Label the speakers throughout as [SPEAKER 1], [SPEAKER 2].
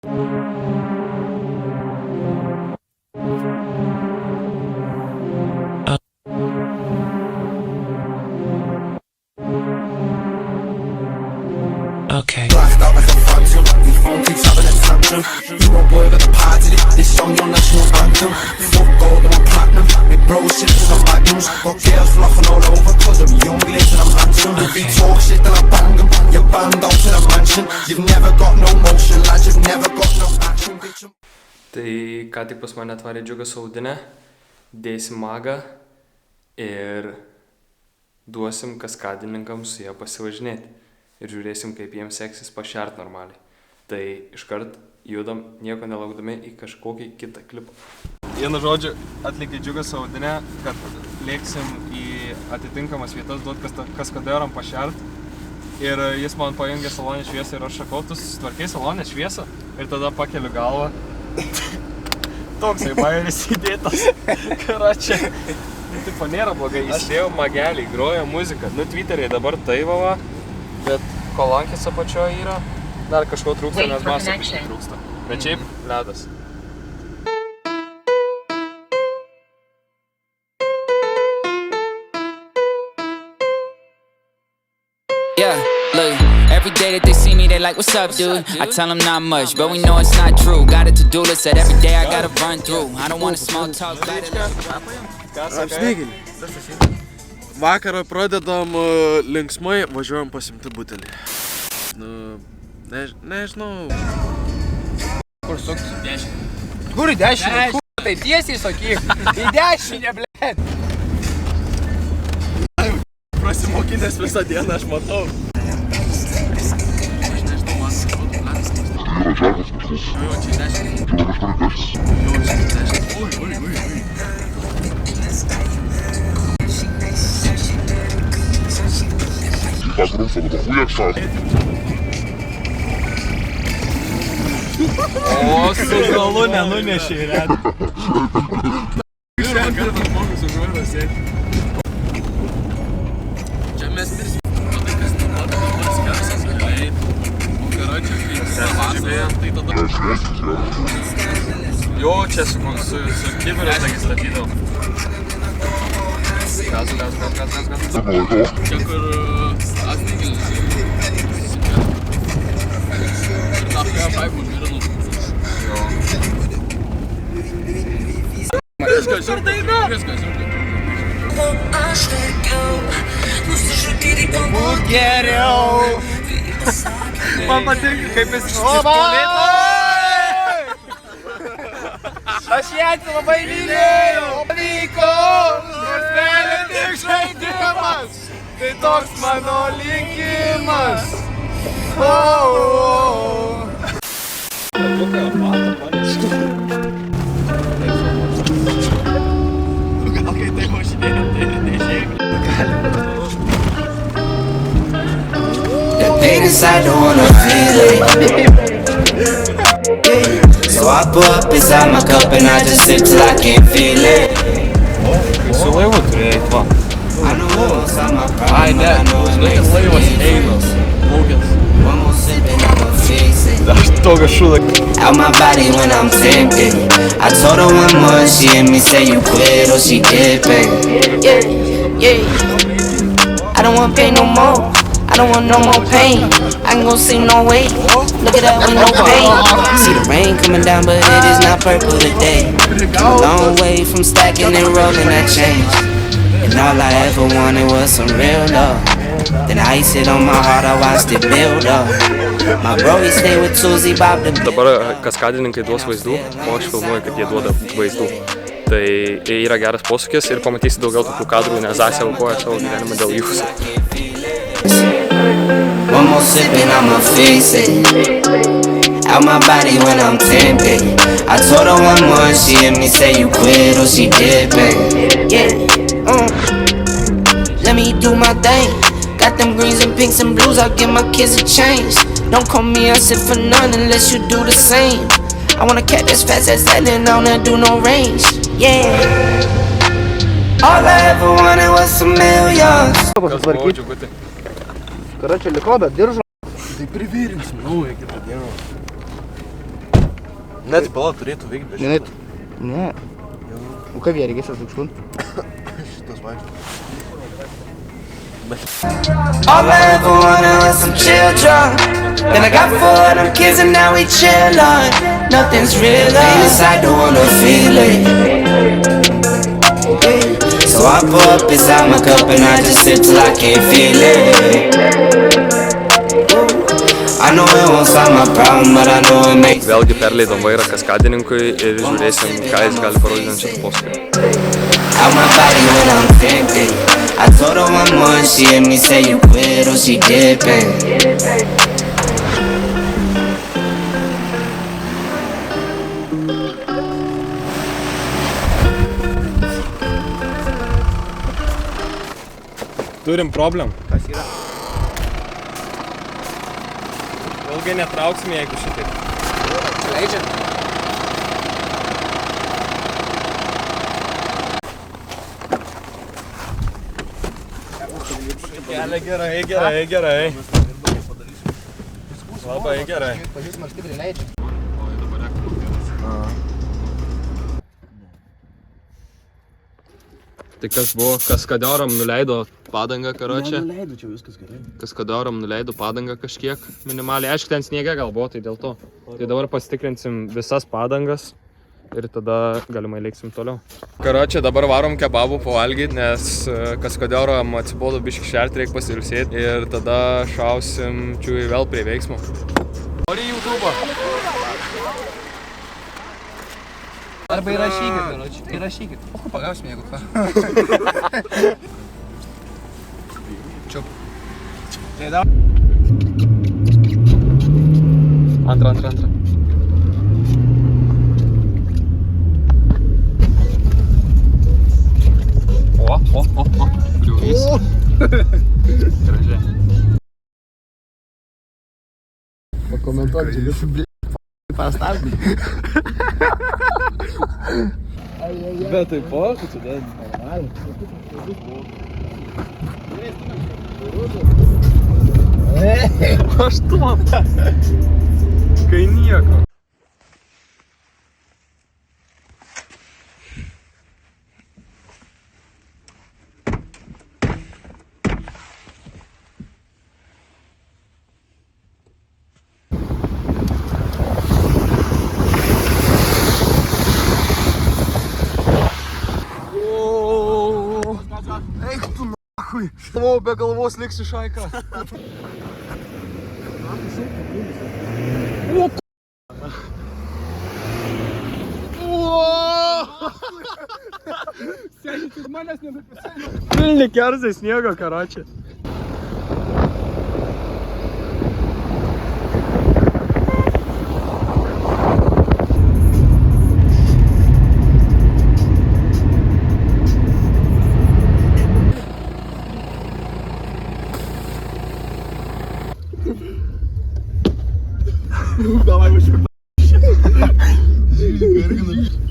[SPEAKER 1] Okay.
[SPEAKER 2] Blacked out like a phantom. Your phone keeps having a tantrum. You a boy with a party. This song your national anthem. Fuck gold, I'm platinum. My bro shit to the magnums. Got girls flocking all over 'cause I'm young, lit and I'm handsome. If you talk shit then I bang them. You're banned out to the mansion. You've never got no motion, lads. You've never got no action, bitch.
[SPEAKER 3] Tai ką tik pas mane atvarė Džiugas Audinę, dėsim magą ir duosim kaskadininkams su ją pasivažinėti. Ir žiūrėsim, kaip jiems seksis pašert normaliai. Tai iškart judam, nieko nelaukdami į kažkokį kitą klipą. Vienu žodžiu atlikė Džiugas Audinę, kad lėksim į atitinkamas vietas, duot kaskaderam pašert. Ir jis man pajungė salonę šviesą ir aš sakau, tu susitvarkei salonę šviesą ir tada pakeliu galvą. Toksai bairis įdėtas. Karačia. Tipo nėra blogai. Aš dėjau magelį, groja muziką. Nu, Twitteriai dabar tai vava, bet kolankės apačioje yra. Dar kažko trūksta, nes baso trūksta. Bet šiaip ledas.
[SPEAKER 4] Yeah, look, every day that they see me, they like, what's up, dude? I tell them not much, but we know it's not true. Got a to-do list that every day I gotta run through. I don't wanna small talk.
[SPEAKER 5] Apsnygini. Vakarą pradedam linksmai, važiuojam pasimti butelį. Nu, nežinau.
[SPEAKER 6] Kur sukti? 10. Kur į 10? Tai tiesiai sakyk. Į 10, blėt.
[SPEAKER 5] Prasimokinęs visą dieną, aš matau. Aš nežinau, man atrodo, planas. Yra džargas kažkas. Jo, čia 10. Čia kažkur 10. Jo, čia 10. Oi. Pagrūsą, dabar huijak šas.
[SPEAKER 3] O, su galu nenunešė, red.
[SPEAKER 5] Pirmą kartą žmogus užuodą sėdi. Čia mes pirsim. Kas numato, tas garsas gali eiti. O karačias, kai savasvėje, tai tada...
[SPEAKER 3] Jo, čia su kiberio tagi statydavau. Gaz.
[SPEAKER 5] Čia kur asnygilinis. Ir tą paipų žvirinu.
[SPEAKER 3] Jo.
[SPEAKER 5] Viskas, žiūrėk.
[SPEAKER 6] Būk geriau. Man patinka, kaip jis išpulėtų. Aš ją labai mylėjau. Pavyko, nors meilė tik žaidimas. Tai toks mano likimas.
[SPEAKER 5] Gal kai tai važinėjom, tai neišėjom.
[SPEAKER 7] The pain inside, don't wanna feel it. So I pour up inside my cup and I just sip till I can't feel it.
[SPEAKER 3] Su laivu turėjai, va.
[SPEAKER 7] I know what's on my problem.
[SPEAKER 3] Ai, ne, žinai, laivas einas. Plaukęs.
[SPEAKER 7] One more sip and I'ma fix it.
[SPEAKER 3] Aš toga šūdą.
[SPEAKER 7] Out my body when I'm tempted. I told her one more, she hear me say you quit or she dipping. Yeah. I don't want pain no more. I don't want no more pain. I can go see no way. Look at that with no pain. See the rain coming down, but it is not purple today. A long way from stacking and rolling that change. And all I ever wanted was some real love. Then I iced it on my heart, I watched it build up. My bro, he stay with Tuesday Bob the...
[SPEAKER 3] Dabar kaskadininkai duos vaizdų, o aš filmuoju, kad jie duoda vaizdų. Tai yra geras posūkis ir pamatysi daugiau tokių kadrų, nes Zasė aukoja savo gyvenimą dėl jūsų.
[SPEAKER 7] One more sip and I'ma fix it. Out my body when I'm tempted. I told her one more, she hear me say you quit or she dipping. Yeah, let me do my thing. Got them greens and pinks and blues, I'll give my kids a change. Don't call me a sip for none unless you do the same. I want a cat that's fast as that and I don't do no range. Yeah. All I ever wanted was some millions.
[SPEAKER 6] Karačia liko, bet diržo.
[SPEAKER 5] Tai privirinsim naują kitą dieną. Net pala turėtų veikti, bet
[SPEAKER 6] Net. Ne. O ką vėri, gesas aukštun?
[SPEAKER 5] šitas vaikščias.
[SPEAKER 7] All I ever wanted was some children. Then I got 4 of them kids and now we chillin'. Nothing's real, I don't wanna feel it. So I pour up inside my cup and I just sip till I can't feel it. I know it won't solve my problem, but I know it makes.
[SPEAKER 3] Vėlgi perleidom vairą kaskadininkui ir žiūrėsim, ką jis gali parodyti ant šitą posūkį.
[SPEAKER 7] Out my body when I'm thinking. I told her one more and she heard me say you quit or she dipping.
[SPEAKER 3] Turim problem.
[SPEAKER 6] Kas yra?
[SPEAKER 3] Ilgai netrauksime, jeigu šitaip.
[SPEAKER 6] Leidžiam.
[SPEAKER 3] Gerai. Labai gerai.
[SPEAKER 6] Pažiūrėsim, ar stipriai leidžiam.
[SPEAKER 3] Tai kas buvo, kaskadoram nuleido padangą, karočią.
[SPEAKER 5] Nenuleido, čia viskas gerai.
[SPEAKER 3] Kaskadoram nuleido padangą kažkiek minimaliai. Aišku, ten sniege gal buvo, tai dėl to. Tai dabar pasitikrinsim visas padangas ir tada galimai leiksim toliau. Karočią, dabar varom kebabų pavalgyti, nes kaskadoram atsibodo biškį šerti, reikia pasilsėti. Ir tada šausim čiūjį vėl prie veiksmo. Nori į YouTube'ą?
[SPEAKER 6] Arba įrašykit, karoči. Įrašykit. O, pagausim, jeigu ką. Čiup. Tai dabar.
[SPEAKER 3] Antra. O. Griuvys. Gražiai.
[SPEAKER 6] Pakomentuok, čia visų pastabdį.
[SPEAKER 5] Bet tai po, kad čia dėl.
[SPEAKER 3] Aš tuo. Kai nieko.
[SPEAKER 5] Eik tu nahui, tavo be galvos liksi šaika.
[SPEAKER 6] Sėdžiu, manęs nebepasėdė.
[SPEAKER 3] Pilni kerzai sniego, karočią.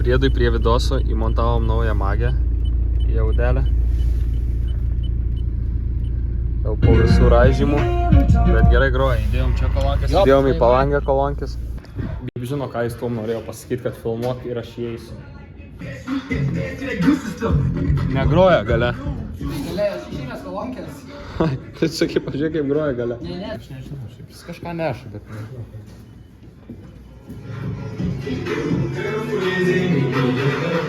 [SPEAKER 3] Priedui prie vidoso įmontavom naują magę į audelę. Jau po visų raižymų, bet gerai groja. Įdėjom čia kolonkės, įdėjom į palangę kolonkės. Žino, ką jis tuom norėjo pasakyti, kad filmuok ir aš įeisiu. Negroja gale.
[SPEAKER 6] Galėjo šešinės kolonkės.
[SPEAKER 3] Tai sakai, pažiūrėk, kaip groja gale.
[SPEAKER 6] Ne.
[SPEAKER 3] Aš nežinau, šiaip jis kažką neša, bet nežinau.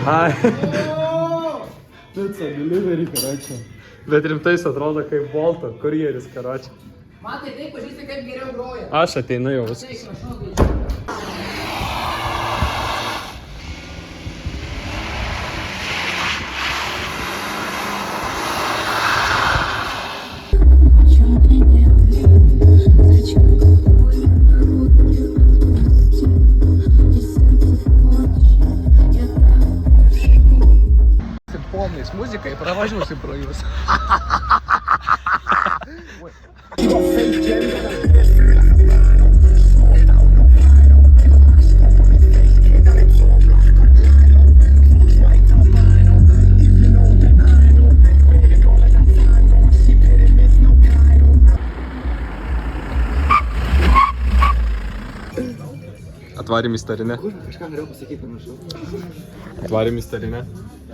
[SPEAKER 3] Ai. Pizza delivery, karočią. Bet rimtais atrodo kaip Bolto, kurjeris, karočią.
[SPEAKER 6] Man tai taip pažįsti, kaip geriau groja.
[SPEAKER 3] Aš ateinu jau viskas.
[SPEAKER 6] Pomnais muzikai, pravažiuosim pro jūs.
[SPEAKER 3] Atvarėm į starinę.
[SPEAKER 6] Kažką norėjau pasakyti, panašu.
[SPEAKER 3] Atvarėm į starinę.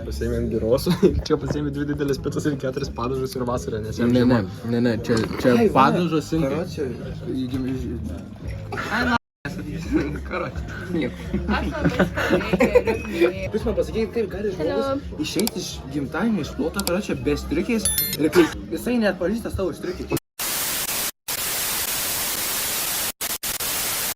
[SPEAKER 3] Pasiėmėm girosų. Čia pasiėmė 2 didelės picas ir 4 padažus ir vasarą, nes jam žiema.
[SPEAKER 6] Ne, čia padažos sunkiai. Karočią. Nieko. Jūs man pasakykit, kaip gali žmogus išeiti iš gimtadienio, iš ploto, karočią, be striukės ir kaip visai net pažįsta savo striukį.